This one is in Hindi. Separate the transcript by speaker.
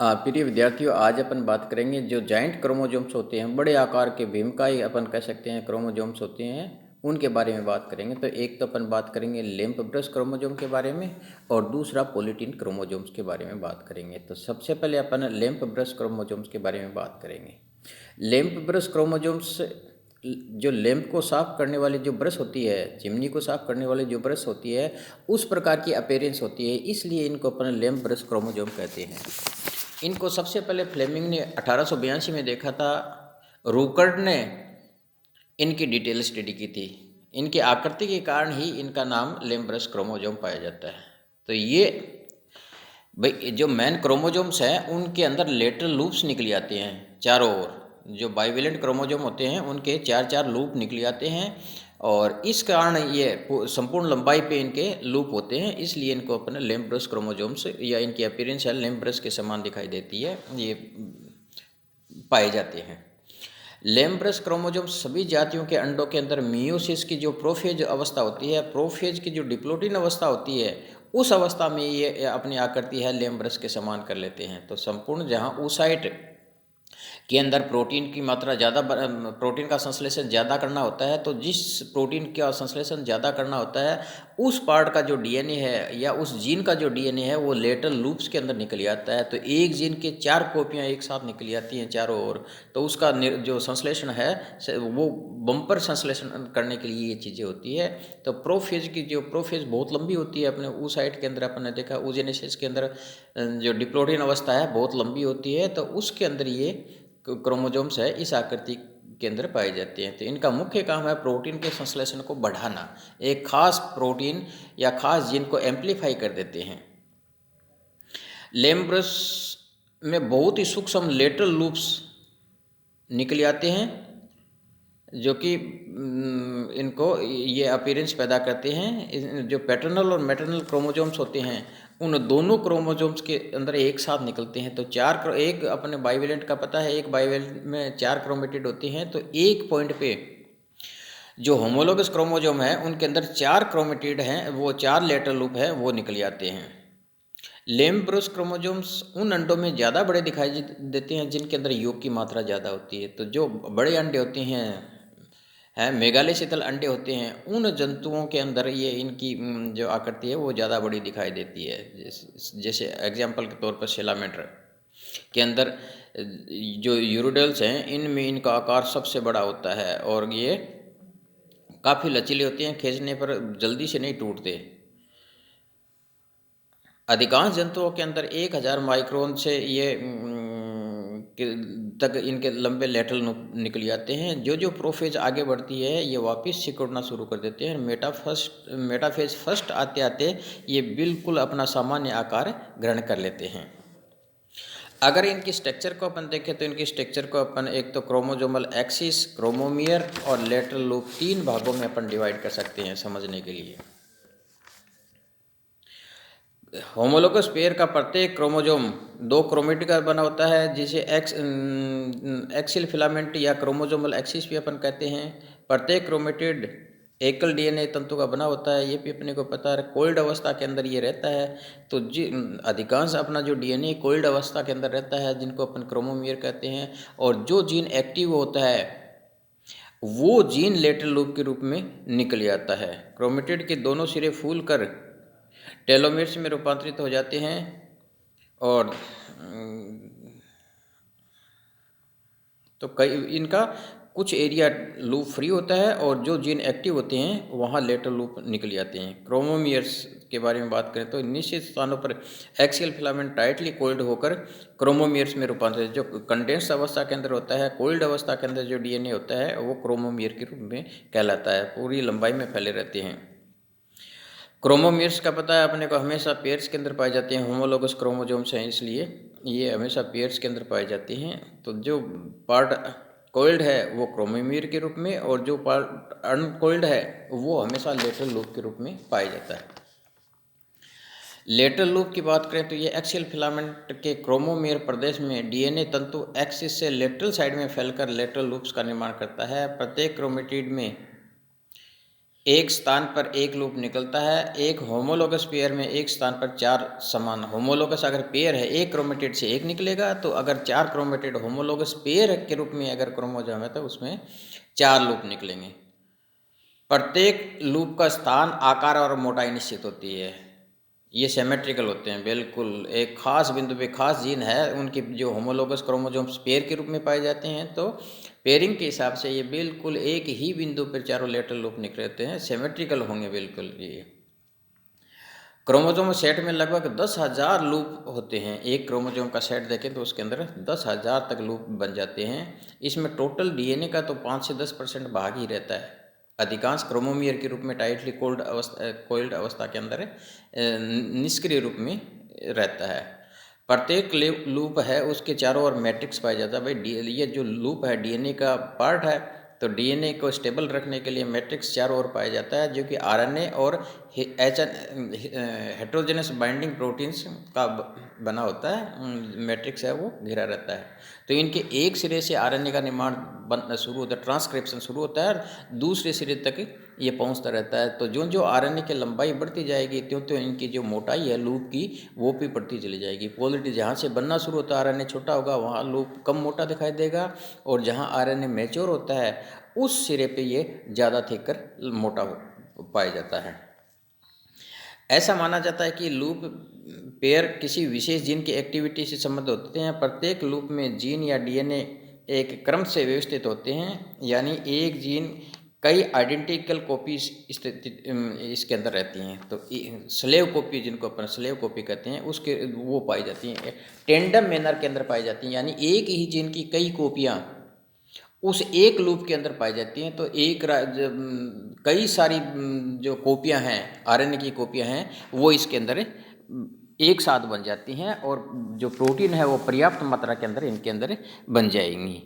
Speaker 1: प्रिय विद्यार्थियों, आज अपन बात करेंगे जो जॉइंट क्रोमोसोम्स होते हैं, बड़े आकार के भीमकाय अपन कह सकते हैं क्रोमोसोम्स होते हैं, उनके बारे में बात करेंगे। तो एक तो अपन बात करेंगे लेम्प ब्रश क्रोमोसोम के बारे में और दूसरा पोलिटीन क्रोमोसोम्स के बारे में बात करेंगे। तो सबसे पहले अपन लेम्प ब्रश क्रोमोसोम्स के बारे में बात करेंगे। लेम्प ब्रश क्रोमोसोम्स जो लैंप को साफ करने वाली जो ब्रश होती है, चिमनी को साफ करने वाली जो ब्रश होती है, उस प्रकार की अपीयरेंस होती है, इसलिए इनको अपन लैंप ब्रश क्रोमोसोम कहते हैं। इनको सबसे पहले फ्लेमिंग ने 1882 में देखा था। रूकर्ड ने इनकी डिटेल स्टडी की थी। इनकी आकृति के कारण ही इनका नाम लैंप ब्रश क्रोमोसोम पाया जाता है। तो ये भाई जो मैन क्रोमोसोम्स हैं उनके अंदर लेटरल लूप्स निकल आते हैं चारों ओर। जो बाइवेलेंट क्रोमोसोम होते हैं उनके चार चार लूप निकल आते हैं और इस कारण ये संपूर्ण लंबाई पे इनके लूप होते हैं, इसलिए इनको अपने लैंप ब्रश क्रोमोसोम्स या इनकी अपीयरेंस है लैंप ब्रश के समान दिखाई देती है, ये पाए जाते हैं। लैंप ब्रश क्रोमोसोम सभी जातियों के अंडों के अंदर मियोसिस की जो प्रोफेज अवस्था होती है, प्रोफेज की जो डिप्लोटिन अवस्था होती है, उस अवस्था में ये अपनी आकृति है लैंप ब्रश के समान कर लेते हैं। तो संपूर्ण जहाँ oocyte के अंदर प्रोटीन की मात्रा ज़्यादा, प्रोटीन का संश्लेषण ज़्यादा करना होता है, तो जिस प्रोटीन का संश्लेषण ज़्यादा करना होता है उस पार्ट का जो डीएनए है या उस जीन का जो डीएनए है वो लेटरल लूप्स के अंदर निकल आता है। तो एक जीन के 4 कॉपियाँ एक साथ निकल आती हैं चारों ओर, तो उसका जो संश्लेषण है वो बम्पर संश्लेषण करने के लिए ये चीज़ें होती है। तो प्रोफेज की जो प्रोफेज बहुत लंबी होती है, अपने oocyte के अंदर अपन ने देखा, oogenesis के अंदर जो डिप्लोटिन अवस्था है बहुत लंबी होती है, तो उसके अंदर ये क्रोमोसोम्स है इस आकृति के अंदर पाए जाते हैं। तो इनका मुख्य काम है प्रोटीन के संश्लेषण को बढ़ाना, एक खास प्रोटीन या खास जीन को एम्पलीफाई कर देते हैं। लैंप ब्रश में बहुत ही सूक्ष्म लेटरल लूप्स निकल आते हैं जो कि इनको ये अपीयरेंस पैदा करते हैं। जो पैटर्नल और मैटरनल क्रोमोसोम्स होते हैं उन दोनों क्रोमोसोम्स के अंदर एक साथ निकलते हैं। तो एक अपने बाइवेलेंट का पता है, एक बाइवेलेंट में 4 क्रोमेटिड होते हैं, तो एक पॉइंट पे जो होमोलोगस क्रोमोसोम है उनके अंदर 4 क्रोमेटिड हैं, वो 4 लेटरल लूप है वो निकल आते हैं। लैंप ब्रश क्रोमोसोम्स उन अंडों में ज़्यादा बड़े दिखाई देते हैं जिनके अंदर योग की मात्रा ज़्यादा होती है। तो जो बड़े अंडे होते हैं मेगालोसीथल अंडे होते हैं, उन जंतुओं के अंदर ये इनकी जो आकृति है वो ज़्यादा बड़ी दिखाई देती है। जैसे एग्जाम्पल के तौर पर सेलामेंडर के अंदर जो यूरोडेल्स हैं इनमें इनका आकार सबसे बड़ा होता है और ये काफ़ी लचीले होते हैं, खींचने पर जल्दी से नहीं टूटते। अधिकांश जंतुओं के अंदर 1000 माइक्रोन से ये तक इनके लंबे लेटरल निकल जाते हैं। जो प्रोफेज आगे बढ़ती है ये वापस सिकुड़ना शुरू कर देते हैं। मेटाफेज फर्स्ट आते आते ये बिल्कुल अपना सामान्य आकार ग्रहण कर लेते हैं। अगर इनकी स्ट्रक्चर को अपन देखें तो इनकी स्ट्रक्चर को अपन एक तो क्रोमोसोमल एक्सिस, क्रोमोमियर और लेटरल लूप 3 भागों में अपन डिवाइड कर सकते हैं समझने के लिए। होमोलोगस पेयर का प्रत्येक क्रोमोसोम 2 क्रोमेटिड का बना होता है, जिसे एक्सियल फिलामेंट या क्रोमोसोमल एक्सिस भी अपन कहते हैं। प्रत्येक क्रोमेटिड एकल डीएनए तंतु का बना होता है, ये भी अपने को पता है। कोइल्ड अवस्था के अंदर ये रहता है। तो अधिकांश अपना जो डीएनए कोइल्ड अवस्था के अंदर रहता है, जिनको अपन क्रोमोमियर कहते हैं। और जो जीन एक्टिव होता है वो जीन लेटरल लूप के रूप में निकल आता है। क्रोमेटिड के दोनों सिरे फूल कर टेलोमेर्स में रूपांतरित हो जाते हैं और तो कई इनका कुछ एरिया लूप फ्री होता है और जो जीन एक्टिव होते हैं वहाँ लेटरल लूप निकल जाते हैं। क्रोमोमियर्स के बारे में बात करें तो निश्चित स्थानों पर एक्सियल फिलामेंट टाइटली कोल्ड होकर क्रोमोमियर्स में रूपांतरित, जो कंडेंस अवस्था के अंदर होता है, कोल्ड अवस्था के अंदर जो डीएनए होता है वो क्रोमोमियर के रूप में कहलाता है, पूरी लंबाई में फैले रहते हैं। क्रोमोमियर्स का पता है अपने को हमेशा पेयर्स के अंदर पाए जाते हैं। होमोलोगस क्रोमोसोम्स हैं इसलिए ये हमेशा पेयर्स के अंदर पाए जाते हैं। तो जो पार्ट कोइल्ड है वो क्रोमोमियर के रूप में और जो पार्ट अनकोइल्ड है वो हमेशा लेटरल लूप के रूप में पाया जाता है। लेटरल लूप की बात करें तो ये एक्सियल फिलामेंट के क्रोमोमियर प्रदेश में डीएनए तंतु एक्सिस से लेटरल साइड में फैलकर लेटरल लूप्स का निर्माण करता है। प्रत्येक क्रोमेटिड में एक स्थान पर एक लूप निकलता है। एक होमोलोगस पेयर में एक स्थान पर 4 समान होमोलोगस अगर पेयर है, एक क्रोमेटिड से एक निकलेगा। तो अगर 4 क्रोमेटिड होमोलोगस पेयर के रूप में अगर क्रोमोसोम है तो उसमें 4 लूप निकलेंगे। प्रत्येक लूप का स्थान, आकार और मोटाई निश्चित होती है। ये सिमेट्रिकल होते हैं बिल्कुल। एक खास बिंदु पे खास जीन है, उनके जो होमोलोगस क्रोमोसोम्स पेयर के रूप में पाए जाते हैं। तो पेयरिंग के हिसाब से ये बिल्कुल एक ही बिंदु पर चारों लेटरल लूप निकलते हैं, सिमेट्रिकल होंगे बिल्कुल। ये क्रोमोसोम सेट में लगभग 10,000 लूप होते हैं। एक क्रोमोसोम का सेट देखें तो उसके अंदर 10,000 तक लूप बन जाते हैं। इसमें टोटल डीएनए का तो 5 से 10% भाग ही रहता है। अधिकांश क्रोमोमियर के रूप में टाइटली कोइल्ड अवस्था के अंदर निष्क्रिय रूप में रहता है। प्रत्येक लूप है उसके चारों ओर मैट्रिक्स पाया जाता है। भाई ये जो लूप है डीएनए का पार्ट है, तो डीएनए को स्टेबल रखने के लिए मैट्रिक्स चारों ओर पाया जाता है, जो कि आरएनए और हेट्रोजेनस बाइंडिंग प्रोटीन्स का बना होता है। मैट्रिक्स है वो घिरा रहता है। तो इनके एक सिरे से आरएनए का निर्माण शुरू होता है, ट्रांसक्रिप्शन शुरू होता है, और दूसरे सिरे तक ये पहुंचता रहता है। तो जो जो आरएनए की लंबाई बढ़ती जाएगी त्यों त्यों इनकी जो मोटाई है लूप की वो भी बढ़ती चली जाएगी। पोलरिटी जहाँ से बनना शुरू होता है आरएनए छोटा होगा, वहाँ लूप कम मोटा दिखाई देगा, और जहाँ आरएनए मैच्योर होता है उस सिरे पे ये ज़्यादा थिक मोटा पाया जाता है। ऐसा माना जाता है कि लूप पेयर किसी विशेष जीन की एक्टिविटी से संबंध होते हैं। प्रत्येक लूप में जीन या डीएनए एक क्रम से व्यवस्थित होते हैं, यानी एक जीन कई आइडेंटिकल कॉपीज इसके अंदर रहती हैं। तो स्लेव कॉपी, जिनको अपन स्लेव कॉपी कहते हैं, उसके वो पाई जाती हैं, टेंडम मैनर के अंदर पाई जाती हैं, यानी एक ही जीन की कई कॉपियाँ उस एक लूप के अंदर पाई जाती हैं। तो कई सारी जो कॉपियां हैं, आरएनए की कॉपियां हैं, वो इसके अंदर एक साथ बन जाती हैं, और जो प्रोटीन है वो पर्याप्त मात्रा के अंदर इनके अंदर बन जाएंगी।